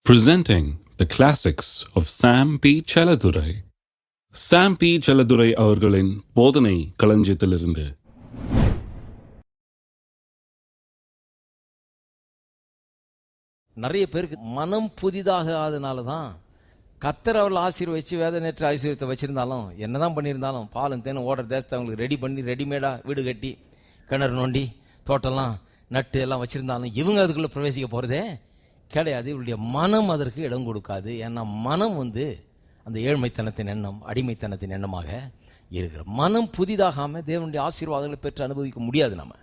Presenting the classics of Sam P. Chaladurai. Sam P. Chaladurai அவர்களின் போதனை களஞ்சியத்திலிருந்து. நிறைய பேருக்கு மனம் புதிதாக ஆதனால தான் கர்த்தர் அவர்கள் ஆசீர்வதிச்சு வேதனையற்ற ஆசீர்வாதத்தை வச்சுருந்தாலும் என்னதான் பண்ணியிருந்தாலும் பாலும் தேனும் ஓடுற தேசத்தை அவங்களுக்கு ரெடி பண்ணி ரெடிமேடாக வீடு கட்டி கிணறு நோண்டி தோட்டம்லாம் நட்டு எல்லாம் வச்சுருந்தாலும் இவங்க அதுக்குள்ளே பிரவேசிக்க போகிறதே கிடையாது. இவருடைய மனம் அதற்கு இடம் கொடுக்காது. ஏன்னா மனம் அந்த ஏழ்மைத்தனத்தின் எண்ணம், அடிமைத்தனத்தின் எண்ணமாக இருக்கிற மனம் புதிதாகாமல் தேவனுடைய ஆசீர்வாதங்களை பெற்று அனுபவிக்க முடியாது. நம்ம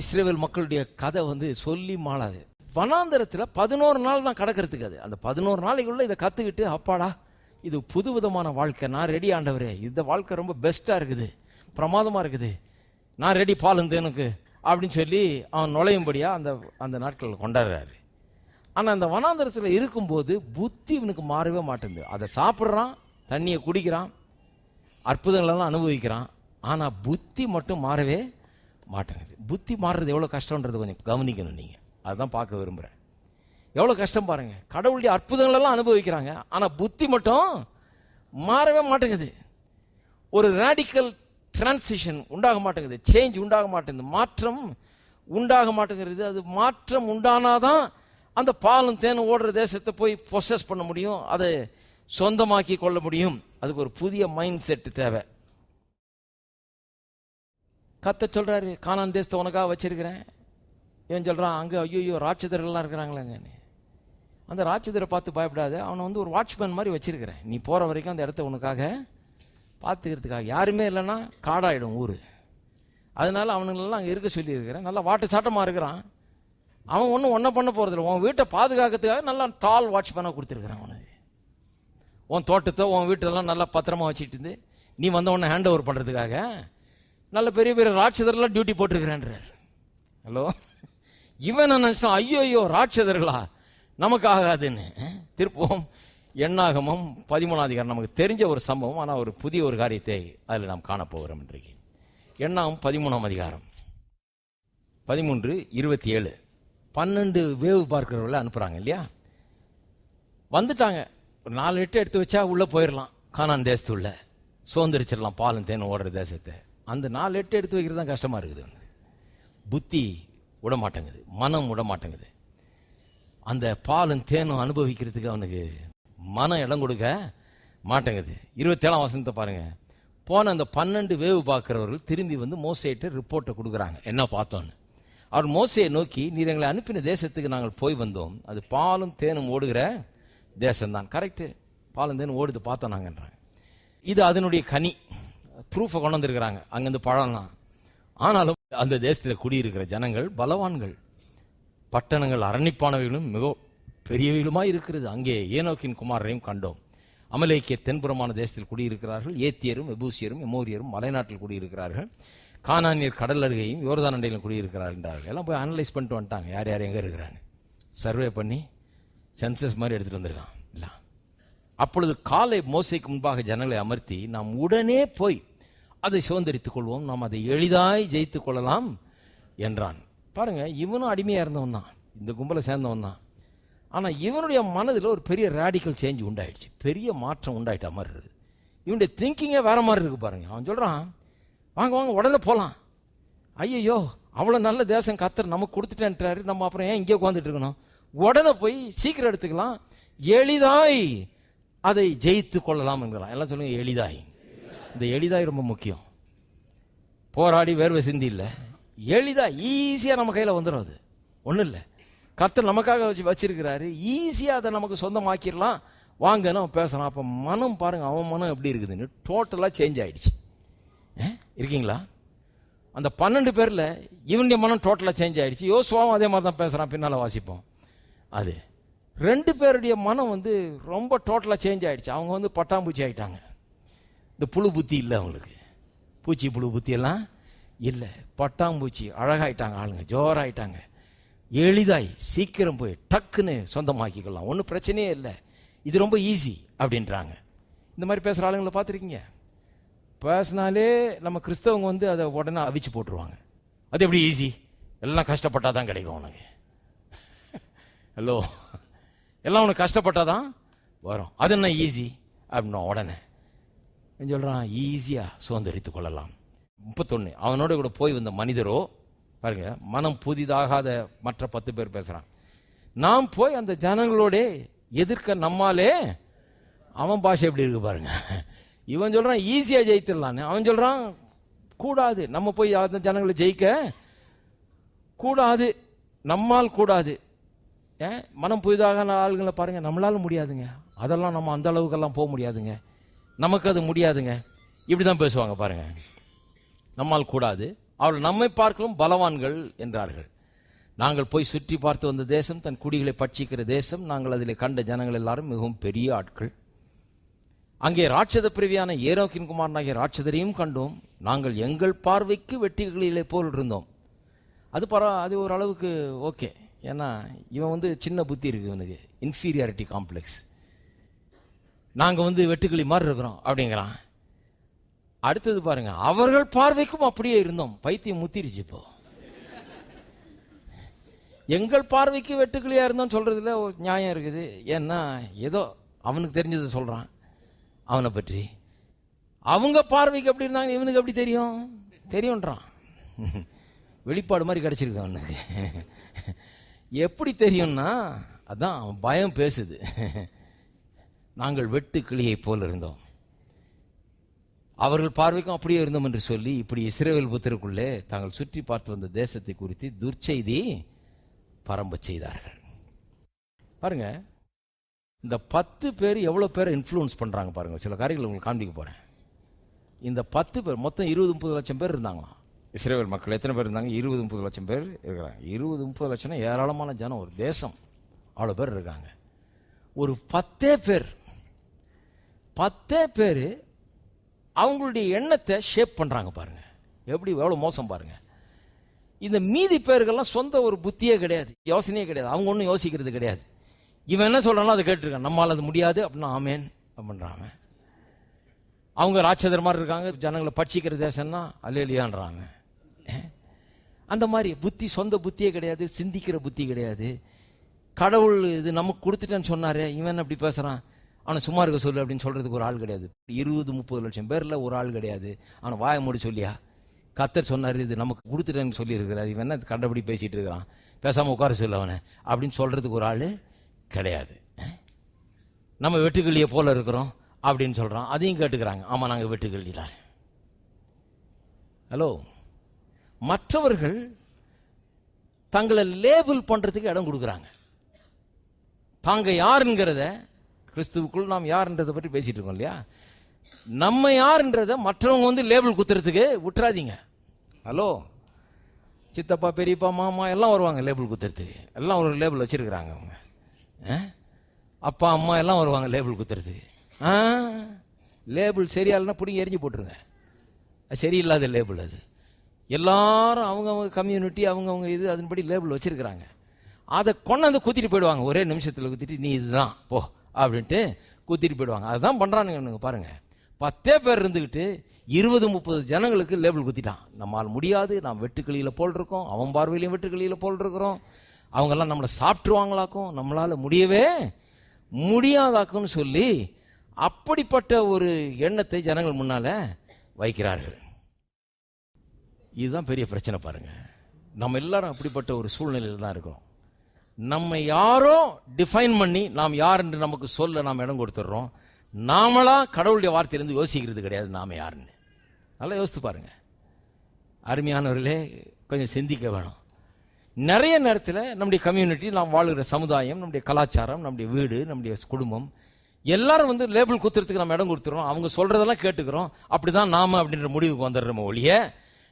இஸ்ரேல் மக்களுடைய கதை சொல்லி மாளாது. வனாந்தரத்தில் 11 நாள் தான் கடக்கிறதுக்கு. அந்த 11 நாளைக்குள்ள இதை கற்றுக்கிட்டு அப்பாடா இது புது விதமான வாழ்க்கை, நான் ரெடி ஆண்டவரே, இந்த வாழ்க்கை ரொம்ப பெஸ்ட்டாக இருக்குது, பிரமாதமாக இருக்குது, நான் ரெடி பாலுந்தேனுக்கு அப்படின்னு சொல்லி அவன் நுழையும்படியாக அந்த நாட்களில் கொண்டாடுறாரு. ஆனால் அந்த வனாந்தரத்தில் இருக்கும்போது புத்தி இவனுக்கு மாறவே மாட்டேங்குது. அதை சாப்பிட்றான், தண்ணியை குடிக்கிறான், அற்புதங்களெல்லாம் அனுபவிக்கிறான், ஆனால் புத்தி மட்டும் மாறவே மாட்டேங்குது. புத்தி மாறுறது எவ்வளோ கஷ்டன்றது கொஞ்சம் கவனிக்கணும். நீங்கள் அதுதான் பார்க்க விரும்புகிறேன். எவ்வளோ கஷ்டம் பாருங்கள். கடவுளுடைய அற்புதங்களெல்லாம் அனுபவிக்கிறாங்க, ஆனால் புத்தி மட்டும் மாறவே மாட்டேங்குது. ஒரு ரேடிக்கல் டிரான்சிஷன் உண்டாக மாட்டேங்குது, சேஞ்ச் உண்டாக மாட்டேங்குது, மாற்றம் உண்டாக மாட்டேங்கிறது. அது மாற்றம் உண்டானாதான் அந்த பாலும் தேனும் ஓடுற தேசத்தை போய் பொசஸ் பண்ண முடியும், அதை சொந்தமாக்கி கொள்ள முடியும். அதுக்கு ஒரு புதிய மைண்ட் செட் தேவை. கர்த்தர் சொல்றாரு, கானான் தேசத்தை உனக்காக வச்சிருக்கிறேன். இவன் சொல்றான், அங்கே ஐயோ ராட்சதர்கள்லாம் இருக்கிறாங்களாங்க. அந்த ராட்சதரை பார்த்து பயப்படாத, அவனை ஒரு வாட்ச்மேன் மாதிரி வச்சிருக்கிறேன். நீ போகிற வரைக்கும் அந்த இடத்த உனக்காக பார்த்துக்கிறதுக்காக. யாருமே இல்லைன்னா காடாயிடும் ஊர். அதனால அவனுங்களெல்லாம் அங்கே இருக்க சொல்லியிருக்கிறேன். நல்லா வாட்டு சாட்டமாக இருக்கிறான். அவன் ஒன்றை பண்ண போகிறதில்ல. உன் வீட்டை பாதுகாக்கிறதுக்காக நல்லா டால் வாட்ச்மேனாக கொடுத்துருக்குறான். அவனுக்கு உன் தோட்டத்தை உன் வீட்டெல்லாம் நல்லா பத்திரமா வச்சுட்டு இருந்து நீ உன்னை ஹேண்ட் ஓவர் பண்ணுறதுக்காக நல்ல பெரிய பெரிய ராட்சதர்லாம் டியூட்டி போட்டிருக்கிறான்றார். ஹலோ, இவன் நினச்சான், ஐயோ ராட்சதர்களா நமக்கு ஆகாதுன்னு. திருப்பவும் எண்ணாகமம் 13ஆம் அதிகாரம் நமக்கு தெரிஞ்ச ஒரு சம்பவம், ஆனால் ஒரு புதிய ஒரு காரியத்தை அதில் நாம் காணப்போகிறோம் இன்றைக்கு. எண்ணாகம் 13ஆம் அதிகாரம் 13:27. 12 வேவு பார்க்கிறவர்களை அனுப்புகிறாங்க இல்லையா. வந்துட்டாங்க. ஒரு 4 எட்டு எடுத்து வச்சா உள்ளே போயிடலாம், கானான் தேசத்துள்ள சுதந்திரிச்சிடலாம், பாலும் தேனும் ஓடுற தேசத்தை. அந்த 4 எட்டு எடுத்து வைக்கிறது தான் கஷ்டமாக இருக்குது. புத்தி விட மாட்டேங்குது, மனம் விட மாட்டேங்குது. அந்த பாலும் தேனும் அனுபவிக்கிறதுக்கு அவனுக்கு மனம் இடம் கொடுக்க மாட்டேங்குது. 27ஆம் வசனத்தை பாருங்க. போன அந்த 12 வேவு பார்க்கிறவர்கள் திரும்பி மோசேட்ட ரிப்போர்ட்டை கொடுக்குறாங்க, என்ன பார்த்தோன்னு. அவர் மோசையை நோக்கி, நீர் எங்களை அனுப்பின தேசத்துக்கு நாங்கள் போய் வந்தோம், அது பாலும் தேனும் ஓடுகிற தேசம்தான். கரெக்டு, பாலும் தேனும் ஓடுது பார்த்தோம் நாங்கன்றாங்க. இது அதனுடைய கனி, ப்ரூஃபை கொண்டு வந்திருக்கிறாங்க. அங்கேருந்து பழம்லாம். ஆனாலும் அந்த தேசத்தில் குடியிருக்கிற ஜனங்கள் பலவான்கள், பட்டணங்கள் அரணிப்பானவைகளும் மிக பெரியவைகளுமாய் இருக்கிறது. அங்கே ஏனோக்கின் குமாரரையும் கண்டோம். அமலேக்கிய தென்புறமான தேசத்தில் குடியிருக்கிறார்கள். ஏத்தியரும் எபூசியரும் எமோரியரும் மலைநாட்டில் குடியிருக்கிறார்கள். கானானியர் கடல் அருகையும் யோர்தான் அண்டையிலும் குடியிருக்கிறார்கள் என்றார்கள். எல்லாம் போய் அனலைஸ் பண்ணிட்டு வந்துட்டாங்க, யார் யார் எங்கே இருக்கிறான்னு சர்வே பண்ணி சென்சஸ் மாதிரி எடுத்துகிட்டு வந்திருக்கான் இல்லை. அப்பொழுது காலை மோசைக்கு முன்பாக ஜனங்களை அமர்த்தி, நாம் உடனே போய் அதை சுதந்திரித்துக் கொள்வோம், நாம் அதை எளிதாய் ஜெயித்து கொள்ளலாம் என்றான். பாருங்க, இவனும் அடிமையாக இருந்தவன் தான், இந்த கும்பலை சேர்ந்தவன் தான். ஆனால் இவனுடைய மனதில் ஒரு பெரிய ரேடிக்கல் சேஞ்ச் உண்டாயிடுச்சு, பெரிய மாற்றம் உண்டாயிட்ட மாதிரி இருக்குது. இவனுடைய திங்கிங்கே வேற மாதிரி இருக்கு பாருங்க. அவன் சொல்கிறான், வாங்க வாங்க உடனே போகலாம். ஐயோ அவ்வளோ நல்ல தேசம் கர்த்தர் நமக்கு கொடுத்துட்டேன்றாரு, நம்ம அப்புறம் ஏன் இங்கே உட்காந்துட்டு இருக்கணும், உடனே போய் சீக்கிரம் எடுத்துக்கலாம், எளிதாய் அதை ஜெயித்து கொள்ளலாம் என்கிறான். எல்லாம் சொல்லுங்க எளிதாய். இந்த எளிதாய் ரொம்ப முக்கியம். போராடி வேர்வை சிந்தி இல்லை, எளிதாக ஈஸியாக நம்ம கையில் வந்துடும். அது ஒன்றும் இல்லை, கர்த்தர் நமக்காக வச்சிருக்கிறாரு, ஈஸியாக அதை நமக்கு சொந்தமாக்கிடலாம், வாங்க நம்ம பேசலாம். அப்போ மனம் பாருங்கள், அவன் மனம் எப்படி இருக்குதுன்னு டோட்டலாக சேஞ்ச் ஆகிடுச்சு. இருக்கீங்களா? அந்த 12 பேரில் இவனுடைய மனம் டோட்டலாக சேஞ்ச் ஆகிடுச்சு. யோசுவாவும் அதே மாதிரி தான் பேசுகிறான், பின்னால் வாசிப்போம். அது 2 பேருடைய மனம் ரொம்ப டோட்டலாக சேஞ்ச் ஆகிடுச்சு. அவங்க பட்டாம்பூச்சி ஆகிட்டாங்க. இந்த புழு புத்தி இல்லை அவங்களுக்கு, பூச்சி புழு புத்தியெல்லாம் இல்லை, பட்டாம்பூச்சி அழகாயிட்டாங்க. ஆளுங்க ஜோராயிட்டாங்க. எளிதாய் சீக்கிரம் போய் டக்குன்னு சொந்தமாக்கிக்கலாம், ஒன்றும் பிரச்சனையே இல்லை, இது ரொம்ப ஈஸி அப்படின்றாங்க. இந்த மாதிரி பேசுகிற ஆளுங்களை பார்த்துருக்கீங்க? பேசினாலே நம்ம கிறிஸ்தவங்க அதை உடனே அவிச்சு போட்டுருவாங்க. அது எப்படி ஈஸி, எல்லாம் கஷ்டப்பட்டால் தான் கிடைக்கும் உனக்கு. ஹலோ, எல்லாம் உனக்கு கஷ்டப்பட்டாதான் வரும். அது என்ன ஈஸி அப்படின்னா உடனே சொல்கிறான், ஈஸியாக சுதந்திரித்துக் கொள்ளலாம். 31 அவனோட கூட போய் வந்த மனிதரோ பாருங்க, மனம் புதிதாகாத மற்ற 10 பேர் பேசுகிறான். நாம் போய் அந்த ஜனங்களோட எதிர்க்க நம்மாலே, அவன் பாஷை எப்படி இருக்கு பாருங்க. இவன் சொல்கிறான் ஈஸியாக ஜெயித்திடலான்னு, அவன் சொல்கிறான் கூடாது, நம்ம போய் அந்த ஜனங்களை ஜெயிக்க கூடாது, நம்மால் கூடாது. மனம் புதிதாக ஆளுங்களை பாருங்க, நம்மளால முடியாதுங்க, அதெல்லாம் நம்ம அந்த அளவுக்கெல்லாம் போக முடியாதுங்க, நமக்கு அது முடியாதுங்க, இப்படி தான் பேசுவாங்க பாருங்க. நம்மால் கூடாது, அவர்கள் நம்மை பார்க்கலும் பலவான்கள் என்றார்கள். நாங்கள் போய் சுற்றி பார்த்து வந்த தேசம் தன் குடிகளை பட்சிக்கிற தேசம், நாங்கள் அதில் கண்ட ஜனங்கள் எல்லாரும் மிகவும் பெரிய ஆட்கள். அங்கே ராட்சத பிரிவியான ஏனோக்கின் குமாரனாகிய ராட்சதரையும் கண்டோம். நாங்கள் எங்கள் பார்வைக்கு வெட்டிகளிலே போல் இருந்தோம். அது ஒரு அளவுக்கு ஓகே. ஏன்னா இவன் சின்ன புத்தி இருக்கு இவனுக்கு, இன்ஃபீரியாரிட்டி காம்ப்ளெக்ஸ். நாங்கள் வெட்டுக்கிளி மாதிரி இருக்கிறோம் அப்படிங்கிறான். அடுத்தது பாருங்க, அவர்கள் பார்வைக்கும் அப்படியே இருந்தோம். பைத்தியம் முத்திருச்சு இப்போ. எங்கள் பார்வைக்கு வெட்டுக்கிளியா இருந்தோம் சொல்றதுல ஒரு நியாயம் இருக்குது. ஏன்னா ஏதோ அவனுக்கு தெரிஞ்சதை சொல்றான் அவனை பற்றி. அவங்க பார்வைக்கு எப்படி இருந்தாங்க, இவனுக்கு எப்படி தெரியும்ன்றான். வெளிப்பாடு மாதிரி கிடைச்சிருக்கு அவனுக்கு. எப்படி தெரியும்னா அதான் அவன் பயம் பேசுது. நாங்கள் வெட்டு கிளியை போல் இருந்தோம், அவர்கள் பார்வைக்கும் அப்படியே இருந்தோம் என்று சொல்லி இப்படி இஸ்ரவேல் புத்திரருக்குள்ளே தாங்கள் சுற்றி பார்த்து வந்த தேசத்தை குறித்து துர்ச்செய்தி பரம்ப செய்தார்கள். பாருங்க, இந்த 10 பேர் எவ்வளவு பேரை இன்ஃப்ளூயன்ஸ் பண்றாங்க பாருங்க. சில காரியங்களை உங்களுக்கு காண்பிக்க போறேன். இந்த 10 பேர் மொத்தம் 20-30 லட்சம் பேர் இருந்தாங்களாம். இஸ்ரவேல் மக்கள் எத்தனை பேர் இருந்தாங்க? 20-30 லட்சம் பேர் இருக்கிறாங்க. 20-30 லட்சம்னா ஏராளமான ஜனம், ஒரு தேசம், அவ்வளோ பேர் இருக்காங்க. ஒரு 10 பேர் அவங்களுடைய எண்ணத்தை ஷேப் பண்றாங்க பாருங்க. எப்படி எவ்வளோ மோசம் பாருங்க. இந்த மீதி பேருக்கெல்லாம் சொந்த ஒரு புத்தியே கிடையாது, யோசனையே கிடையாது, அவங்க ஒன்றும் யோசிக்கிறது கிடையாது. இவன் என்ன சொல்றானோ அதை கேட்டுருக்கான். நம்மளால் அது முடியாது அப்படின்னா ஆமேன் அப்படின்றாங்க. அவங்க ராட்சதர் மாதிரி இருக்காங்க, ஜனங்களை பட்சிக்கிற தேசம்னா அல்லேலியான்றாங்க. அந்த மாதிரி புத்தி, சொந்த புத்தியே கிடையாது, சிந்திக்கிற புத்தி கிடையாது. கடவுள் இது நமக்கு கொடுத்துட்டேன்னு சொன்னாரு, இவன் அப்படி பேசுறான், அவனை சும்மா இருக்க சொல்லு அப்படின்னு சொல்றதுக்கு ஒரு ஆள் கிடையாது. 20-30 லட்சம் பேர்ல ஒரு ஆள் கிடையாது. அவனை வாய மூடி சொல்லியா, கர்த்தர் சொன்னார் இது நமக்கு கொடுத்துட்டேன்னு சொல்லி இருக்கிறார், இவன் என்ன கண்டபடி பேசிட்டு இருக்கிறான், பேசாம உட்கார சொல்லு அவனை அப்படின்னு சொல்றதுக்கு ஒரு ஆள் கிடையாது. நம்ம வெட்டுக்கிளியை போல இருக்கிறோம் அப்படின்னு சொல்றான், அதையும் கேட்டுக்கிறாங்க. ஆமா நாங்க வெட்டுக்கிளி தான். ஹலோ, மற்றவர்கள் தங்களை லேபிள் பண்றதுக்கு இடம் கொடுக்குறாங்க. தாங்க யாருங்கிறத, கிறிஸ்துவுக்குள் நாம் யாருன்றதை பற்றி பேசிட்டு இருக்கோம் இல்லையா, நம்ம யாருன்றதை மற்றவங்க லேபிள் குத்துறதுக்கு விட்டுறாதீங்க. ஹலோ, சித்தப்பா பெரியப்பா மாமா எல்லாம் வருவாங்க லேபிள் குத்துறதுக்கு, எல்லாம் ஒரு லேபிள் வச்சிருக்கிறாங்க. அவங்க அப்பா அம்மா எல்லாம் வருவாங்க லேபிள் குத்துறதுக்கு. லேபிள் சரியாலன்னா பிடிங்க எரிஞ்சு போட்டுருங்க, அது சரியில்லாத லேபிள். அது எல்லாரும் அவங்கவுங்க கம்யூனிட்டி அவங்கவுங்க இது அதன்படி லேபிள் வச்சிருக்கிறாங்க. அதை கொண்டாந்து குத்திட்டு போயிடுவாங்க, ஒரே நிமிஷத்தில் குத்திட்டு நீ இதுதான் போ அப்படின்ட்டு குத்திட்டு போயிடுவாங்க. அதுதான் பண்றானுங்க பாருங்க. 10 பேர் இருந்துக்கிட்டு 20-30 ஜனங்களுக்கு லேபிள் குத்திட்டான். நம்மால் முடியாது, நாம் வெட்டுக்கிளியில போல் இருக்கோம், அவன் பார்வையிலையும் வெட்டுக்கிளியில போல் இருக்கிறோம், அவங்கெல்லாம் நம்மளை சாப்பிட்டுருவாங்களாக்கும், நம்மளால முடியவே முடியாதாக்குன்னு சொல்லி அப்படிப்பட்ட ஒரு எண்ணத்தை ஜனங்கள் முன்னால வைக்கிறார்கள். இதுதான் பெரிய பிரச்சனை பாருங்க. நம்ம எல்லாரும் அப்படிப்பட்ட ஒரு சூழ்நிலையில் தான் இருக்கிறோம். நம்ம யாரோ டிஃபைன் பண்ணி நாம் யார் என்று நமக்கு சொல்ல நாம் இடம் கொடுத்துடுறோம். நாமளா கடவுளுடைய வார்த்தையிலிருந்து யோசிக்கிறது கிடையாது நாம யாருன்னு. நல்லா யோசித்து பாருங்க அருமையானவர்களே, கொஞ்சம் சிந்திக்க வேணும். நிறைய நேரத்தில் நம்முடைய கம்யூனிட்டி, நாம் வாழுகிற சமுதாயம், நம்முடைய கலாச்சாரம், நம்முடைய வீடு, நம்முடைய குடும்பம் எல்லாரும் லேபிள் குத்துறதுக்கு நம்ம இடம் கொடுத்துறோம். அவங்க சொல்றதெல்லாம் கேட்டுக்கிறோம், அப்படிதான் நாம அப்படின்ற முடிவுக்கு வந்துடுறோம் ஒழிய,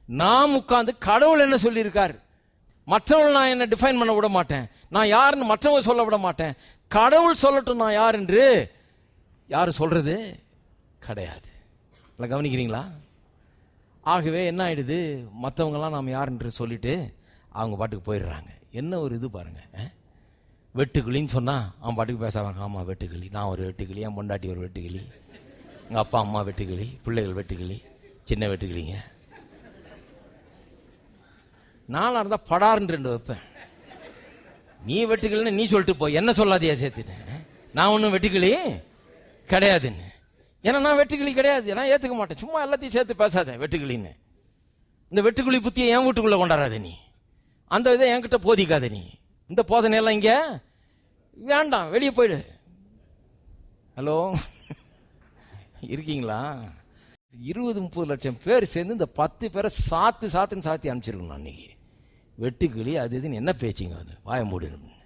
நாம் உட்கார்ந்து கடவுள் என்ன சொல்லியிருக்கார், மற்றவர்கள் நான் என்ன டிஃபைன் பண்ண விட மாட்டேன், நான் யாருன்னு மற்றவங்க சொல்ல விட மாட்டேன், கடவுள் சொல்லட்டும் நான் யார் என்று யாரு சொல்றது கிடையாது. கவனிக்கிறீங்களா? ஆகவே என்ன ஆயிடுது, மற்றவங்கலாம் நாம் யார் என்று சொல்லிட்டு அவங்க பாட்டுக்கு போயிடுறாங்க. என்ன ஒரு இது பாருங்க, வெட்டுக்கிளின்னு சொன்னா அவன் பாட்டுக்கு பேசாவாங்க. ஆமா வெட்டுக்கிளி, நான் ஒரு வெட்டுக்கிளி, என் பொண்டாட்டி ஒரு வெட்டுக்கிளி, எங்க அப்பா அம்மா வெட்டுக்கிளி, பிள்ளைகள் வெட்டுக்கிளி, சின்ன வெட்டுக்கிளிங்க. நானா இருந்தா படாருன்னு 2 வைப்பேன். நீ வெட்டுக்கிளின்னு நீ சொல்லிட்டு போ, என்ன சொல்லாதியா சேர்த்துன்னு. நான் ஒன்றும் வெட்டுக்கிளி கிடையாதுன்னு. ஏன்னா நான் வெட்டுக்கிளி கிடையாது, நான் ஏற்றுக்க மாட்டேன். சும்மா எல்லாத்தையும் சேர்த்து பேசாத வெட்டுக்கிளின்னு. இந்த வெட்டுக்கிளி புத்தியை என் வீட்டுக்குள்ளே கொண்டாடாத நீ. அந்த இதை என்கிட்ட போதிக்காத நீ. இந்த போதனையெல்லாம் இங்கே வேண்டாம், வெளியே போயிடு. ஹலோ, இருக்கீங்களா? 20-30 லட்சம் பேர் சேர்ந்து இந்த 10 பேரை சாத்துன்னு சாத்தி அனுப்பிச்சிருக்கணும் அன்னைக்கு. வெட்டுக்கிளி அது இதுன்னு என்ன பேச்சிங்க, அது வாய மூடணும்.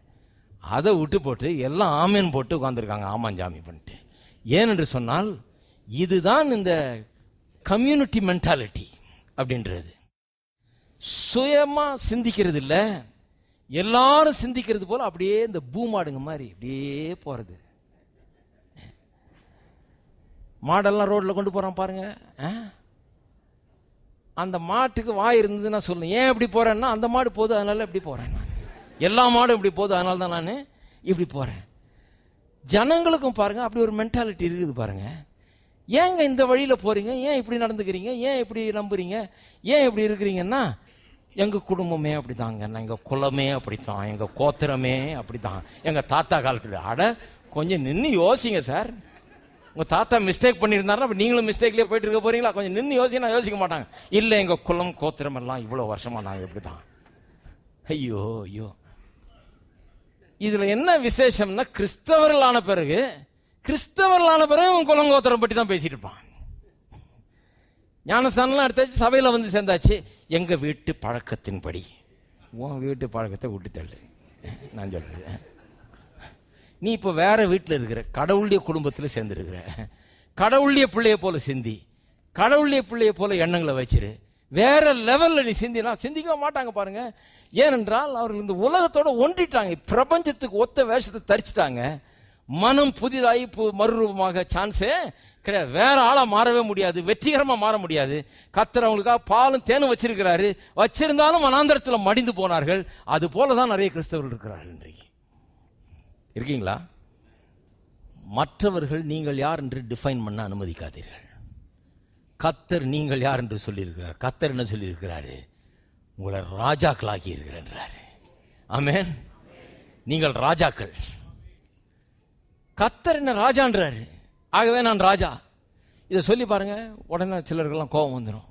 அதை விட்டு போட்டு எல்லாம் ஆமேன் போட்டு உட்காந்துருக்காங்க, ஆமாஞ்சாமி பண்ணிட்டு. ஏனென்று சொன்னால் இதுதான் இந்த கம்யூனிட்டி மென்டாலிட்டி அப்படின்றது. சுயமா சிந்திக்கிறது இல்லை, எல்லாரும் சிந்திக்கிறது போல அப்படியே இந்த பூமாடுங்க மாதிரி அப்படியே போறது. மாடெல்லாம் ரோட்ல கொண்டு போறான் பாருங்க. அந்த மாட்டுக்கு வாய் இருந்ததுன்னா சொல்லு, ஏன் இப்படி போறேன்னா அந்த மாடு போகுது அதனால இப்படி போறேன். நான் எல்லா மாடும் இப்படி போகுது அதனால தான் நான் இப்படி போறேன். ஜனங்களுக்கும் பாருங்க அப்படி ஒரு மென்டாலிட்டி இருக்குது பாருங்க. ஏங்க இந்த வழியில போறீங்க, ஏன் இப்படி நடந்துக்கிறீங்க, ஏன் இப்படி நம்புறீங்க, ஏன் இப்படி இருக்கிறீங்கன்னா, எங்க குடும்பமே அப்படித்தாங்க, எங்க குலமே அப்படித்தான், எங்க கோத்திரமே அப்படித்தான், எங்க தாத்தா காலத்துல. அட கொஞ்சம் நின்று யோசிங்க சார். உங்க தாத்தா மிஸ்டேக் பண்ணியிருந்தாருன்னா நீங்களும் மிஸ்டேக்லயே போயிட்டு இருக்க போறீங்களா? கொஞ்சம் நின்று யோசிக்க. யோசிக்க மாட்டாங்க. இல்ல எங்க குலம் கோத்திரம் எல்லாம் இவ்வளவு வருஷமா நாங்க இப்படிதான். ஐயோ ஐயோ. இதுல என்ன விசேஷம்னா, கிறிஸ்தவர்களான பிறகு உன் குலம் கோத்திரம் பற்றி தான் பேசிட்டு இருப்பான். ஞானஸ்தானம்லாம் எடுத்தாச்சு, சபையில வந்து சேர்ந்தாச்சு, எங்க வீட்டு பழக்கத்தின்படி. உன் வீட்டு பழக்கத்தை விட்டு தள்ளு. நான் சொல்றேன், நீ இப்போ வேற வீட்டில் இருக்கிற, கடவுளுடைய குடும்பத்தில் சேர்ந்துருக்கிற, கடவுளுடைய பிள்ளைய போல சிந்தி, கடவுளுடைய பிள்ளைய போல எண்ணங்களை வச்சிரு. வேற லெவல்ல நீ சிந்தினா சிந்திக்க மாட்டாங்க பாருங்க. ஏனென்றால் அவர்கள் இந்த உலகத்தோட ஒன்றிட்டாங்க, பிரபஞ்சத்துக்கு ஒத்த வேஷத்தை தரிச்சிட்டாங்க. மனம் புதிதாகி மறுரூபமாக சான்ஸே கிடையாது. வேற ஆளா மாறவே முடியாது, வெற்றிகரமா மாற முடியாது. கர்த்தர் அவங்களுக்காக பாலும் தேனும் வச்சிருக்கிறாரு. வச்சிருந்தாலும் மனாந்தரத்தில் மடிந்து போனார்கள். அது போலதான் நிறைய கிறிஸ்தவர்கள் இருக்கிறார்கள் இன்றைக்கு. இருக்கீங்களா? மற்றவர்கள் நீங்கள் யார் என்று டிஃபைன் பண்ண அனுமதிக்காதீர்கள். கர்த்தர் நீங்கள் யார் என்று சொல்லியிருக்கிறார். கர்த்தர் என்ன சொல்லியிருக்கிறாரு? உங்களை ராஜாக்களாக்கி இருக்கிறார். ஆமென். நீங்கள் ராஜாக்கள். கர்த்தர் என்ன ராஜான்றாரு. ஆகவே நான் ராஜா. இதை சொல்லி பாருங்க, உடனே சிலருக்கெல்லாம் கோபம் வந்துடும்.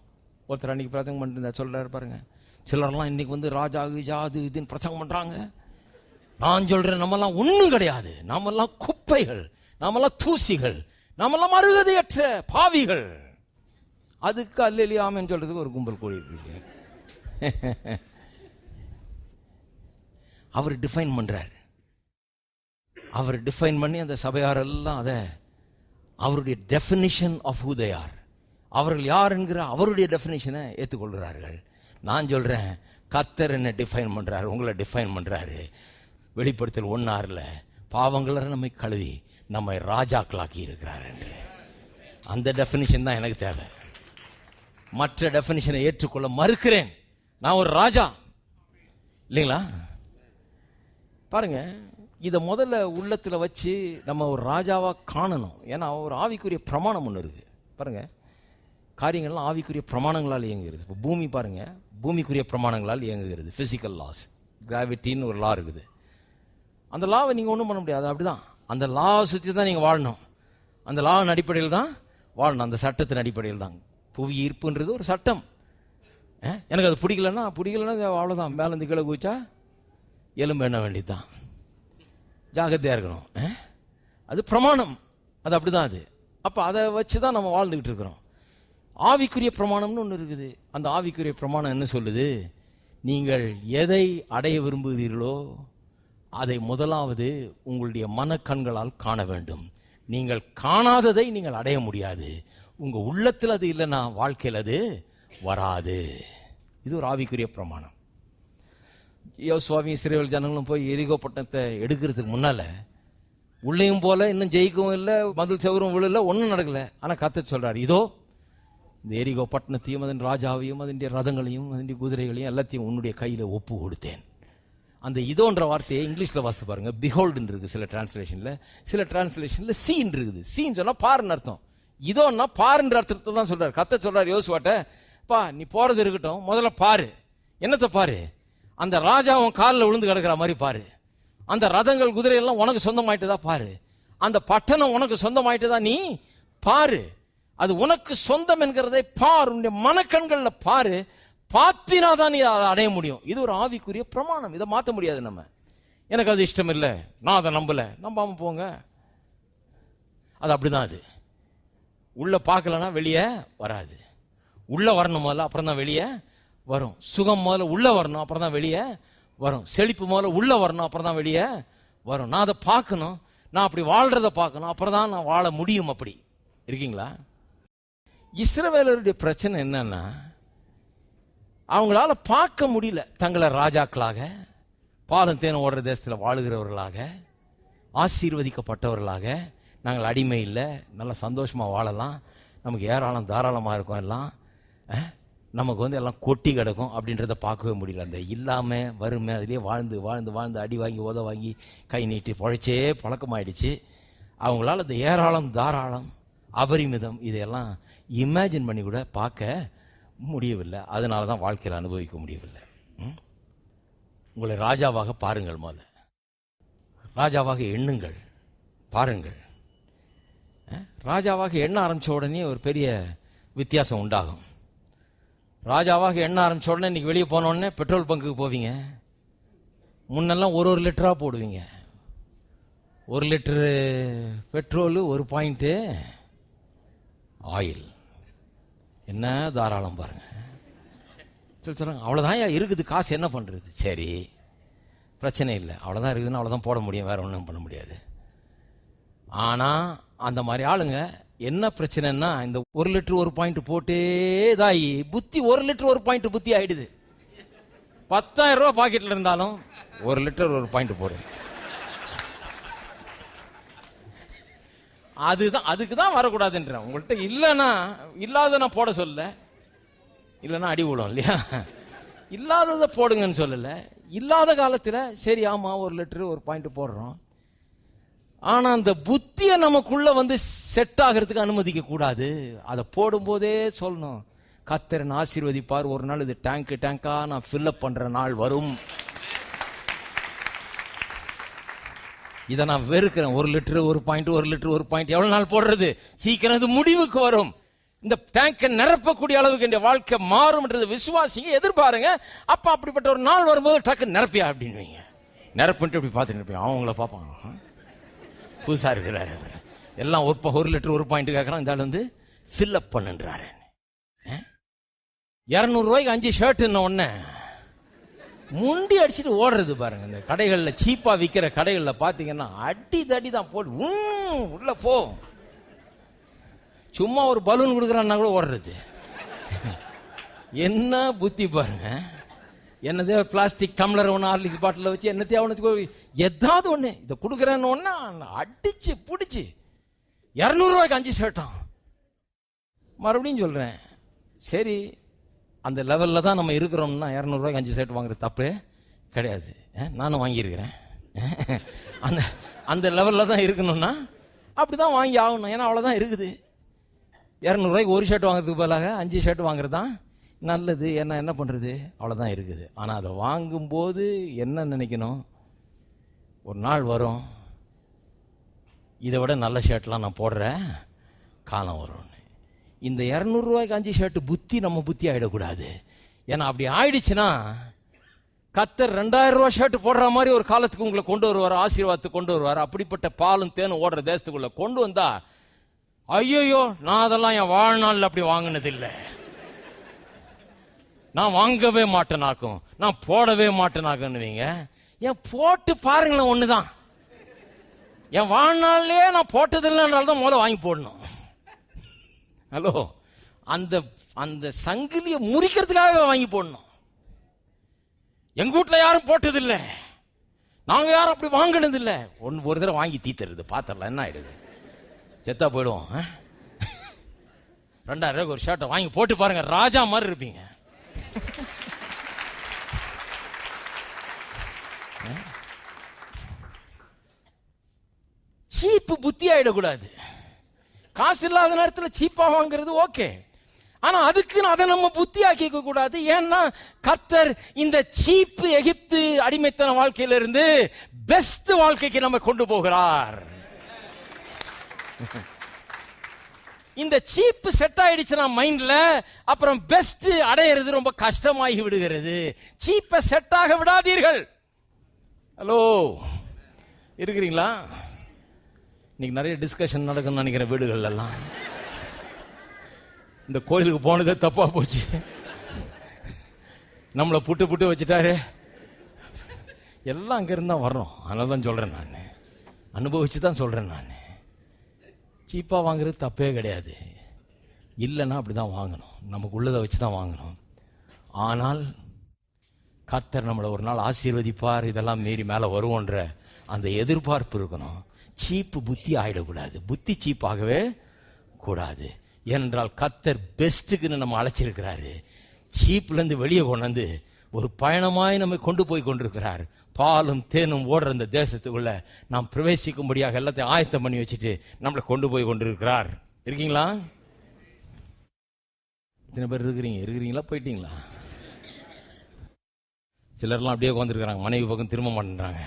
ஒருத்தர் அன்னைக்கு பிரசங்கம் பண்ணிட்டு சொல்றாரு பாருங்க, சிலர்லாம் இன்னைக்கு வந்து ராஜா அது இதுன்னு பிரசங்கம் பண்றாங்க. நான் சொல்றேன், நம்மெல்லாம் ஒண்ணும் கிடையாது, நம்மெல்லாம் குப்பைகள், நம்மெல்லாம் தூசிகள், நம்மெல்லாம் மறுகதையற்ற பாவிகள். அதுக்கு அல்லேலூயா ஆமென் சொல்றதுக்கு ஒரு கும்பல் கூடி இருக்கு. அவர் டிஃபைன் பண்றார். அவர் டிஃபைன் பண்ணி அந்த சபையாரெல்லாம் அதை அவருடைய definition of who they are, அவர்கள் யார் என்கிற அவருடைய டெஃபினிஷனை ஏற்றுக்கொள்கிறார்கள். நான் சொல்றேன், கர்த்தர் என்ன டிஃபைன் பண்றாரு, உங்களை டிஃபைன் பண்றாரு. வெளிப்படுத்தல் 1:6 பாவங்களை நம்மை கழுவி நம்மை ராஜாக்களாக்கி இருக்கிறார் என்று. அந்த டெஃபினிஷன் தான் எனக்கு தேவை. மற்ற டெஃபினிஷனை ஏற்றுக்கொள்ள மறுக்கிறேன். நான் ஒரு ராஜா இல்லைங்களா? பாருங்க, இதை முதல்ல உள்ளத்தில் வச்சு நம்ம ஒரு ராஜாவா காணணும். ஏன்னா ஒரு ஆவிக்குரிய பிரமாணம் ஒன்று இருக்கு பாருங்க. காரியங்கள்லாம் ஆவிக்குரிய பிரமாணங்களால் இயங்குகிறது. இப்போ பூமி பாருங்க, பூமிக்குரிய பிரமாணங்களால் இயங்குகிறது. பிசிக்கல் லாஸ், கிராவிட்டின்னு ஒரு லா இருக்குது. அந்த லாவை நீங்கள் ஒன்றும் பண்ண முடியாது, அப்படிதான். அந்த லாவை சுற்றி தான் நீங்கள் வாழணும். அந்த லாவின் அடிப்படையில் தான் வாழணும், அந்த சட்டத்தின் அடிப்படையில் தான். புவி ஈர்ப்புன்றது ஒரு சட்டம். எனக்கு அது பிடிக்கலன்னா அவ்வளோதான், மேலேருந்து கீழே குதிச்சா எலும்பு எண்ண வேண்டியதுதான். ஜாகிரதையாக இருக்கணும். அது பிரமாணம், அது அப்படிதான். அது அப்போ அதை வச்சு தான் நம்ம வாழ்ந்துக்கிட்டு இருக்கிறோம். ஆவிக்குரிய பிரமாணம்னு ஒன்று இருக்குது. அந்த ஆவிக்குரிய பிரமாணம் என்ன சொல்லுது? நீங்கள் எதை அடைய விரும்புகிறீர்களோ அதை முதலாவது உங்களுடைய மனக்கண்களால் காண வேண்டும். நீங்கள் காணாததை நீங்கள் அடைய முடியாது. உங்க உள்ளத்தில் அது இல்லைன்னா வாழ்க்கையில் அது வராது. இது ஒரு ஆவிக்குரிய பிரமாணம். யோசுவாவும் இஸ்ரவேல் ஜனங்களும் போய் எரிகோ பட்டணத்தை எடுக்கிறதுக்கு முன்னால உள்ளேயும் போல இன்னும் ஜெயிக்கவும் இல்லை, மதில் செவரும் விழல, ஒன்றும் நடக்கல. ஆனால் கர்த்தர் சொல்றாரு, இதோ இந்த எரிகோ பட்டணத்தையும் அதன் ராஜாவையும் அதனுடைய ரதங்களையும் அதனுடைய குதிரைகளையும் எல்லாத்தையும் உன்னுடைய கையில் ஒப்பு கொடுத்தேன். அந்த இதோன்ற வார்த்தையை இங்கிலீஷில் வாசித்து பாருங்க, பிஹோல்டுன்னு இருக்கு சில டிரான்ஸ்லேஷனில், சில டிரான்ஸ்லேஷனில் சீன் இருக்குது. சீன் சொன்னால் பாருன்னு அர்த்தம், இதோன்னா பாருன்ற அர்த்தத்தை தான் சொல்றாரு. கர்த்தர் சொல்றாரு யோசுவாட்ட, பா நீ போறது இருக்கட்டும், முதல்ல பாரு. என்னத்தை பாரு? அந்த ராஜா உன் காலில் விழுந்து கிடக்கிற மாதிரி பாரு. அந்த ரதங்கள் குதிரை எல்லாம் உனக்கு சொந்தமாயிட்டுதா பாரு. அந்த பட்டணம் உனக்கு சொந்தமாயிட்டுதா நீ பாரு. அது உனக்கு சொந்தம் என்கிறதை பாரு, உன்னுடைய மனக்கண்கள்ல பாரு. பார்த்தினாதான் நீ அதை அடைய முடியும். இது ஒரு ஆவிக்குரிய பிரமாணம், இதை மாற்ற முடியாது நம்ம. எனக்கு அது இஷ்டம் இல்லை, நான் அதை நம்பல, நம்பாம போங்க. அது அப்படிதான். அது உள்ள பார்க்கலன்னா வெளியே வராது. உள்ள வரணும் முதல்ல, அப்புறம் தான் வெளியே வரும். சுகம் முதல்ல உள்ள வரணும், அப்புறம் தான் வெளியே வரும். செழிப்பு முதல்ல உள்ள வரணும், அப்புறம் தான் வெளியே வரும். நான் அதை பார்க்கணும், நான் அப்படி வாழ்றதை பார்க்கணும், அப்புறம் தான் நான் வாழ முடியும். அப்படி இருக்கீங்களா? இஸ்ரவேலருடைய பிரச்சனை என்னன்னா, அவங்களால பார்க்க முடியல தங்களை ராஜாக்களாக, பாலும் தேனும் ஓடுற தேசத்தில் வாழுகிறவர்களாக, ஆசீர்வதிக்கப்பட்டவர்களாக. நாங்கள் அடிமை இல்லை, நல்லா சந்தோஷமாக வாழலாம், நமக்கு ஏராளம் தாராளமாக இருக்கும், எல்லாம் நமக்கு எல்லாம் கொட்டி கிடக்கும் அப்படின்றத பார்க்கவே முடியல. அந்த இல்லாமல் வறுமை அதிலே வாழ்ந்து வாழ்ந்து வாழ்ந்து அடி வாங்கி உத வாங்கி கை நீட்டி பொழைச்சே பழக்கமாயிடுச்சு. அவங்களால இந்த ஏராளம் தாராளம் அபரிமிதம் இதையெல்லாம் இமேஜின் பண்ணி கூட பார்க்க முடியவில்லை. அதனால தான் வாழ்க்கையில் அனுபவிக்க முடியவில்லை. உங்களை ராஜாவாக பாருங்கள், முதல்ல ராஜாவாக எண்ணுங்கள், பாருங்கள். ராஜாவாக எண்ண ஆரம்பித்த உடனே ஒரு பெரிய வித்தியாசம் உண்டாகும். ராஜாவாக எண்ண ஆரம்பித்த உடனே இன்னைக்கு வெளியே போனோடனே பெட்ரோல் பங்குக்கு போவீங்க. முன்னெல்லாம் ஒரு லிட்டராக போடுவீங்க. 1 லிட்டரு பெட்ரோலு, 1 பாயிண்ட்டு ஆயில். என்ன தாராளம் பாருங்க. சொல்கிறாங்க அவ்வளோதான் இருக்குது காசு, என்ன பண்ணுறது? சரி, பிரச்சனை இல்லை, அவ்வளோதான் இருக்குதுன்னு அவ்வளோதான் போட முடியும், வேற ஒன்றும் பண்ண முடியாது. ஆனால் அந்த மாதிரி ஆளுங்க என்ன பிரச்சனைன்னா, இந்த 1 லிட்டர் 1 பாயிண்ட் போட்டே தாயி புத்தி 1 லிட்டர் 1 பாயிண்ட் புத்தி ஆயிடுது. 10,000 ரூபா பாக்கெட்டில் இருந்தாலும் 1 லிட்டர் 1 பாயிண்ட் போடு. அதுதான், அதுக்கு தான் வரக்கூடாதுன்றேன். உங்கள்கிட்ட இல்லைன்னா இல்லாத நான் போட சொல்ல, இல்லைன்னா அடி விடும் இல்லையா? இல்லாததை போடுங்கன்னு சொல்லலை. இல்லாத காலத்தில் சரி ஆமாம் 1 லிட்டரு 1 பாயிண்ட் போடுறோம். ஆனா அந்த புத்தியை நமக்குள்ள செட் ஆகிறதுக்கு அனுமதிக்க கூடாது. அதை போடும்போதே சொல்லணும், கர்த்தர் ஆசீர்வதிப்பார், ஒரு நாள் இது டேங்கா நான் ஃபில்அப் பண்ற நாள் வரும். இதை நான் வெறுக்கிறேன். 1 லிட்டரு 1 பாயிண்ட் 1 லிட்டரு 1 பாயிண்ட் எவ்வளவு நாள் போடுறது? சீக்கிரம் இது முடிவுக்கு வரும். இந்த டேங்கை நிரப்பக்கூடிய அளவுக்கு இந்த வாழ்க்கை மாறும்ன்றது விசுவாசிங்க எதிர்பாருங்க. அப்ப அப்படிப்பட்ட ஒரு நாள் வரும்போது டக்கு நிரப்பியா அப்படின்னு நிரப்புன்ட்டு இப்படி பார்த்துட்டு இருப்பேன். அவங்கள பார்ப்பாங்க, புதுசா இருக்கிறாரு, எல்லாம் 1 லிட்டர் 1 பாயிண்ட் கேட்கறான், இந்த ஆள் ஃபில்அப் பண்ணுன்றாரு. 200 ரூபாய்க்கு 5 ஷர்ட்னு ஒன்னு முண்டி அடிச்சுட்டு ஓடுறது பாருங்க. இந்த கடைகளில் சீப்பா விற்கிற கடைகளில் பார்த்தீங்கன்னா அடி தடி தான் போடு, உள்ள போ. சும்மா ஒரு பலூன் கொடுக்குறான்னா கூட ஓடுறது. என்ன புத்தி பாருங்க. என்னதே பிளாஸ்டிக் டம்ளர் ஒன்று ஹார்லிக்ஸ் பாட்டில் வச்சு என்னத்தையும் அவனுக்கு எதாவது ஒன்று இதை கொடுக்குறேன்னு ஒன்று அடிச்சு பிடிச்சி 200 ரூபாய்க்கு 5 ஷர்ட்டான். மறுபடியும் சொல்கிறேன், சரி அந்த லெவலில் தான் நம்ம இருக்கிறோம்னா 200 ரூபாய்க்கு 5 ஷர்ட் வாங்குறது தப்பு கிடையாது. நானும் வாங்கியிருக்கிறேன். அந்த அந்த லெவலில் தான் இருக்கணும்னா அப்படி தான் வாங்கி ஆகணும். ஏன்னா அவ்வளோதான் இருக்குது. 200 ரூபாய்க்கு 1 ஷர்ட் வாங்குறதுக்கு பதிலாக 5 ஷர்ட் வாங்குறது தான் நல்லது. என்ன பண்ணுறது, அவ்வளோதான் இருக்குது. ஆனால் அதை வாங்கும்போது என்ன நினைக்கணும், ஒரு நாள் வரும் இதை விட நல்ல ஷர்ட்லாம் நான் போடுற காலம் வரும். இந்த 200 ரூபாய்க்கு 5 ஷர்ட் புத்தி நம்ம புத்தி ஆகிடக்கூடாது. ஏன்னா அப்படி ஆயிடுச்சுன்னா கர்த்தர் 2000 ரூபாய் ஷர்ட் போடுற மாதிரி ஒரு காலத்துக்கு உங்களை கொண்டு வருவார், ஆசீர்வாதத்துக்கு கொண்டு வருவார். அப்படிப்பட்ட பாலும் தேனும் ஓடுற தேசத்துக்குள்ள கொண்டு வந்தா ஐயோயோ நான் அதெல்லாம் என் வாழ்நாளில் அப்படி வாங்கினது இல்லை, நான் வாங்கவே மாட்டேனாக்கும், நான் போடவே மாட்டேனாக்குன்னுவீங்க. என் போட்டு பாருங்களேன், ஒண்ணுதான். என் வாழ்நாள்லயே நான் போட்டதில்லைன்றால்தான் முதல்ல வாங்கி போடணும். ஹலோ, அந்த அந்த சங்கிலியை முறிக்கிறதுக்காக வாங்கி போடணும். எங்க வீட்டுல யாரும் போட்டதில்லை, நாங்க யாரும் அப்படி வாங்கினது இல்லை. ஒரு தடவை வாங்கி தீத்துறது பாத்திரலாம் என்ன ஆயிடுது, செத்தா போயிடுவோம். 2000 ரூபாய்க்கு ஒரு ஷர்ட்டை வாங்கி போட்டு பாருங்க, ராஜா மாதிரி இருப்பீங்க. சீப்பு புத்தி ஆயிடக்கூடாது. காசு இல்லாத நேரத்தில் சீப்பா வாங்குறது ஓகே. ஆனா அதுக்குன்னு அதை நம்ம புத்தி ஆக்கிக்க கூடாது. ஏன்னா கர்த்தர் இந்த சீப் எகிப்து அடிமைத்தன வாழ்க்கையில இருந்து பெஸ்ட் வாழ்க்கைக்கு நம்ம கொண்டு போகிறார். இந்த சீப் செட் ஆயிடுச்சுன்னா மைண்ட்ல, அப்புறம் பெஸ்ட் அடையிறது ரொம்ப கஷ்டமாகி விடுகிறது. சீப்பை செட் ஆக விடாதீர்கள். ஹலோ, இருக்கிறீங்களா? இன்னைக்கு நிறைய டிஸ்கஷன் நடக்கும்னு நினைக்கிறேன் வீடுகள் எல்லாம். இந்த கோயிலுக்கு போனதே தப்பா போச்சு, நம்மளை புட்டு புட்டு வச்சுட்டாரு. எல்லாம் அங்கிருந்து தான் வரணும். அதனால தான் சொல்றேன், நான் அனுபவிச்சு தான் சொல்றேன். நான் சீப்பா வாங்குறது தப்பே கிடையாது. இல்லைன்னா அப்படிதான் வாங்கணும், நமக்கு உள்ளதை வச்சு தான் வாங்கணும். ஆனால் கர்த்தர் நம்மளை ஒரு நாள் ஆசீர்வதிப்பார், இதெல்லாம் மீறி மேலே வருவோன்ற அந்த எதிர்பார்ப்பு இருக்கணும். சீப்பு புத்தி ஆயிடக்கூடாது, புத்தி சீப்பாகவே கூடாது. ஏனென்றால் கர்த்தர் பெஸ்ட்டுக்குன்னு நம்ம அழைச்சிருக்கிறாரு. சீப்லேருந்து வெளியே கொண்டு வந்து ஒரு பயணமாய் நம்மை கொண்டு போய் கொண்டிருக்கிறார். பாலும் தேனும் ஓடுற இந்த தேசத்துக்குள்ள நாம் பிரவேசிக்கும்படியாக எல்லாத்தையும் ஆயத்தம் பண்ணி வச்சுட்டு நம்மளை கொண்டு போய் கொண்டிருக்கிறார். இருக்கீங்களா? இத்தனை பேர் இருக்கிறீங்களா? போயிட்டீங்களா? சிலர்லாம் அப்படியே உட்காந்துருக்கிறாங்க, மனைவி பக்கம் திரும்ப மாட்டேன்றாங்க.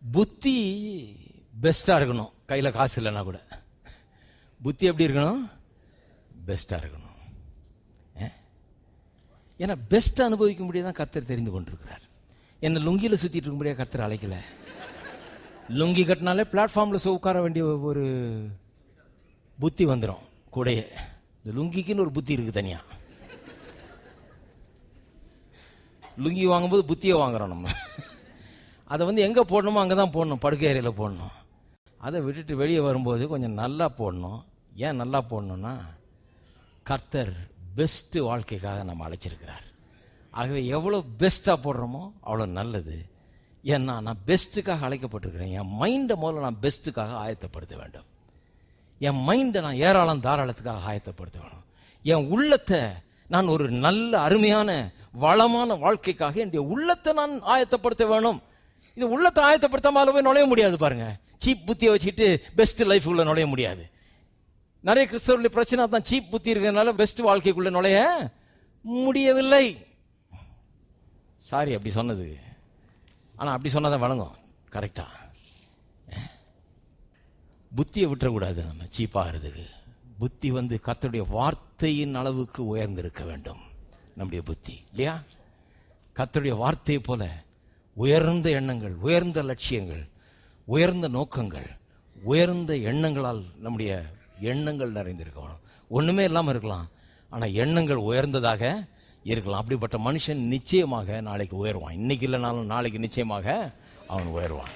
புத்தி பெஸ்டா இருக்கணும். கையில காசு இல்லைன்னா கூட புத்தி எப்படி இருக்கணும்? பெஸ்டா இருக்கணும். ஏன்னா பெஸ்ட் அனுபவிக்க முடியாதான் கர்த்தர் தெரிந்து கொண்டிருக்கிறார். என்ன லுங்கியில சுத்திட்டு இருக்க முடியாது, கர்த்தர் அழைக்கல. லுங்கி கட்டினாலே பிளாட்ஃபார்ம்ல உட்கார வேண்டிய ஒரு புத்தி வந்துடும் கூடயே. இந்த லுங்கிக்குன்னு ஒரு புத்தி இருக்கு தனியா. லுங்கி வாங்கும்போது புத்தியை வாங்குறோம் நம்ம. அதை எங்க போடணுமோ அங்கதான் போடணும், படுக்கை அறையில போடணும். அதை விட்டுட்டு வெளியே வரும்போது கொஞ்சம் நல்லா போடணும். ஏன் நல்லா போடணும்னா கர்த்தர் பெஸ்ட் வாழ்க்கைக்காக நம்ம அழைச்சிருக்கிறார். ஆகவே எவ்வளோ பெஸ்ட்டாக போடுறோமோ அவ்வளோ நல்லது. ஏன்னா நான் பெஸ்ட்டுக்காக அழைக்கப்பட்டிருக்கிறேன். என் மைண்டை முதல்ல நான் பெஸ்ட்டுக்காக ஆயத்தப்படுத்த வேண்டும். என் மைண்டை நான் ஏராளம் தாராளத்துக்காக ஆயத்தப்படுத்த வேணும். என் உள்ளத்தை நான் ஒரு நல்ல அருமையான வளமான வாழ்க்கைக்காக என்னுடைய உள்ளத்தை நான் ஆயத்தப்படுத்த வேணும். இது உள்ளத்தை ஆயத்தப்படுத்தாம போய் நுழைய முடியாது. பாருங்க, சீப் புத்தியை வச்சுக்கிட்டு பெஸ்ட் லைஃப் உள்ள நுழைய முடியாது. நிறைய கிறிஸ்தவர்களுடைய பிரச்சனை தான், சீப் புத்தி இருக்கிறதுனால பெஸ்ட் வாழ்க்கைக்குள்ள நுழைய முடியவில்லை. சாரி அப்படி சொன்னது, ஆனா அப்படி சொன்னதான் வழங்கும் கரெக்டா. புத்தியை விட்டுறக்கூடாது நம்ம சீப்பாகிறதுக்கு. புத்தி கர்த்தருடைய வார்த்தையின் அளவுக்கு உயர்ந்திருக்க வேண்டும் நம்முடைய புத்தி, இல்லையா? கர்த்தருடைய வார்த்தையை போல உயர்ந்த எண்ணங்கள், உயர்ந்த லட்சியங்கள், உயர்ந்த நோக்கங்கள், உயர்ந்த எண்ணங்களால் நம்முடைய எண்ணங்கள் நிறைந்திருக்கணும். ஒண்ணுமே இல்லாமல் இருக்கலாம், ஆனா எண்ணங்கள் உயர்ந்ததாக இருக்கலாம். அப்படிப்பட்ட மனுஷன் நிச்சயமாக நாளைக்கு உயர்வான். இன்னைக்கு இல்லைனாலும் நாளைக்கு நிச்சயமாக அவன் உயர்வான்.